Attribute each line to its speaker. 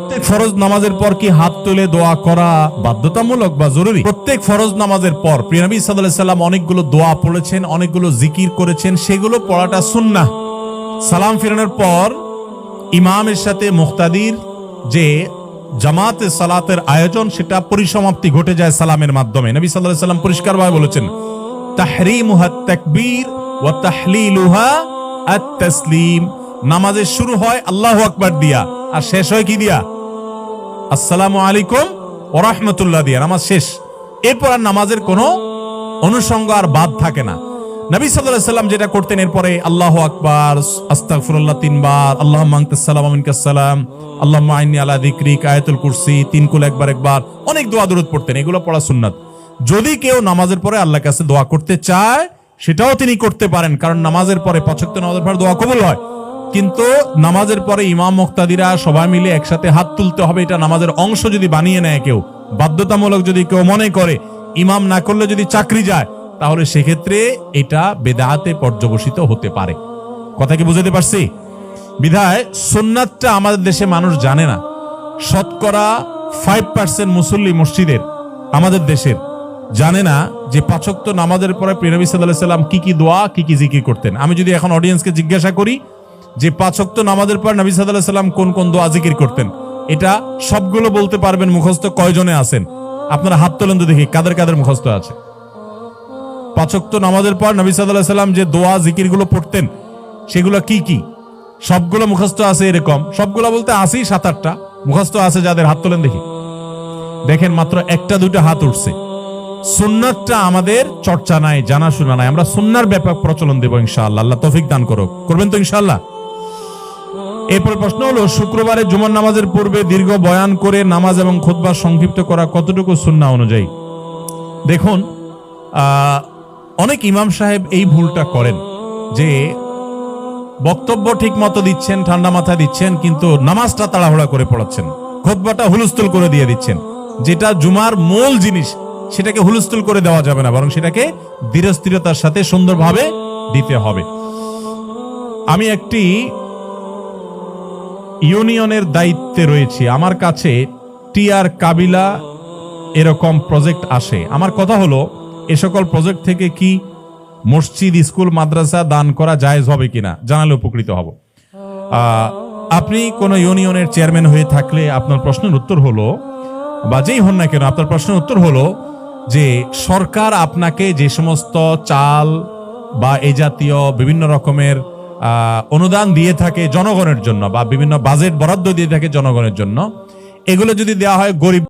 Speaker 1: প্রত্যেক ফরজ নামাজের পর কি হাত তুলে দোয়া করা বাধ্যতামূলক বা জরুরি? প্রত্যেক ফরজ নামাজের পর প্রিয় নবী সাল্লাল্লাহু আলাইহি সাল্লাম অনেকগুলো দোয়া পড়েছেন, অনেকগুলো জিকির করেছেন, সেগুলো পড়াটা সুন্নাহ। সালাম ফিরানোর পর ইমামের সাথে মুক্তাদির যে জামাতে সালাতের আয়োজন, সেটা পরিসমাপ্তি ঘটে যায় সালামের মাধ্যমে। নবী সাল্লাল্লাহু আলাইহি সাল্লাম পরিষ্কারভাবে বলেছেন, তাহরিমুহা তাকবীর ওয়া তাহলিলুহা আত-তাসলিম। নামাজের শুরু হয় আল্লাহু আকবার দিয়া, আর শেষ হয় কি দিয়া? আসসালামু আলাইকুম ওয়া রাহমাতুল্লাহ দিয়া নামাজ শেষ। এরপর আর নামাজের কোনো অনুষঙ্গ আর বাদ থাকে না। নবী সাল্লাল্লাহু আলাইহি সাল্লাম যেটা করতেন, এরপরে আল্লাহু আকবার, আস্তাগফিরুল্লাহ 3 বার, আল্লাহুম্মা আনতাস সালাম ওয়া মিনকাস সালাম, আল্লাহুম্মা আইন্নী আলা যিকরিক, আয়াতুল কুরসি, 3 কুল একবার, অনেক দোয়া দরুদ পড়তেন। এগুলো পড়া সুন্নাত। যদি কেউ নামাজের পরে আল্লাহর কাছে দোয়া করতে চায়, সেটাও তিনি করতে পারেন, কারণ নামাজের পরে 5 ওয়াক্ত নামাজের পর দোয়া কবুল হয়। কিন্তু নামাজের পরে ইমাম মুক্তাদিরা সবাই মিলে একসাথে হাত তুলতে হবে, এটা নামাজের অংশ যদি বানিয়ে নেয় কেউ, বাধ্যতামূলক যদি কেউ মনে করে, ইমাম না করলে যদি চাকরি যায়, তাহলে সেক্ষেত্রে এটা বেদাতে পর্যবসিত হতে পারে। কথা কি বুঝাতে পারছি? বিধায় সুন্নাতটা আমাদের দেশে মানুষ জানে না। শতকরা 5% মুসল্লি মসজিদের আমাদের দেশের জানে না যে 5 ওয়াক্ত নামাজের পরে প্রিয় নবী সাল্লাল্লাহু আলাইহি সাল্লাম কি কি দোয়া, কি কি জিকির করতেন। আমি যদি এখন অডিয়েন্সকে জিজ্ঞাসা করি যে 5 ওয়াক্ত নামাজের পর নবী সাল্লাল্লাহু আলাইহি সাল্লাম কোন কোন দোয়া জিকির করতেন, এটা সবগুলো বলতে পারবেন মুখস্থ কয়জনে আছেন? আপনারা হাত তোলেন তো দেখি কাদের কাদের মুখস্থ আছে। 5 ওয়াক্ত নামাজের পর নবী সাল্লাল্লাহু আলাইহি সাল্লাম যে দোয়া জিকিরগুলো পড়তেন, সেগুলো কি কি? সবগুলো মুখস্থ আছে এরকম? সবগুলো বলতে আসেই 7-8টা মুখস্থ আছে যাদের, হাত তোলেন দেখি। দেখেন মাত্র 1-2টা হাত উঠছে। সুন্নাতটা আমাদের চর্চা নাই, জানাশোনা নাই। আমরা সুন্নার ব্যাপক প্রচলন দেব ইনশাআল্লাহ। আল্লাহ তৌফিক দান করুক। করবেন তো ইনশাআল্লাহ? এরপর প্রশ্ন হলো, শুক্রবারে জুমার নামাজের পূর্বে দীর্ঘ বয়ান করে নামাজ এবং খুতবা সংক্ষিপ্ত করা কতটুকু সুন্নাহ অনুযায়ী? দেখুন, অনেক ইমাম সাহেব এই ভুলটা করেন যে বক্তব্য ঠিক মতো দিচ্ছেন, ঠান্ডা মাথায় দিচ্ছেন, কিন্তু নামাজটা তাড়াহুড়া করে পড়াচ্ছেন, খুতবাটা হুলস্থুল করে দিয়ে দিচ্ছেন। যেটা জুমার মূল জিনিস, সেটাকে হুলস্থুল করে দেওয়া যাবে না, বরং সেটাকে ধীরস্থিরতার সাথে সুন্দরভাবে দিতে হবে। আমি একটি ইউনিয়নের দায়িত্বে রয়েছি, আমার কাছে টিআর কাবিলা এরকম প্রজেক্ট আসে। আমার কথা হলো, এ সকল প্রজেক্ট থেকে কি মসজিদ, স্কুল, মাদ্রাসা দান করা জায়েজ হবে কিনা জানালে উপকৃত হব। আপনি কোন ইউনিয়নের চেয়ারম্যান হয়ে থাকলে আপনার প্রশ্নের উত্তর হলো, বা যেই হন না কেন, আপনার প্রশ্নের উত্তর হলো যে সরকার আপনাকে যে সমস্ত চাল বা এই জাতীয় বিভিন্ন রকমের অনুদান দিয়ে থাকে জনগণের জন্য, বা বিভিন্ন বাজেট বরাদ্দ দিয়ে থাকে জনগণের জন্য, এগুলো যদি দেওয়া হয় গরিব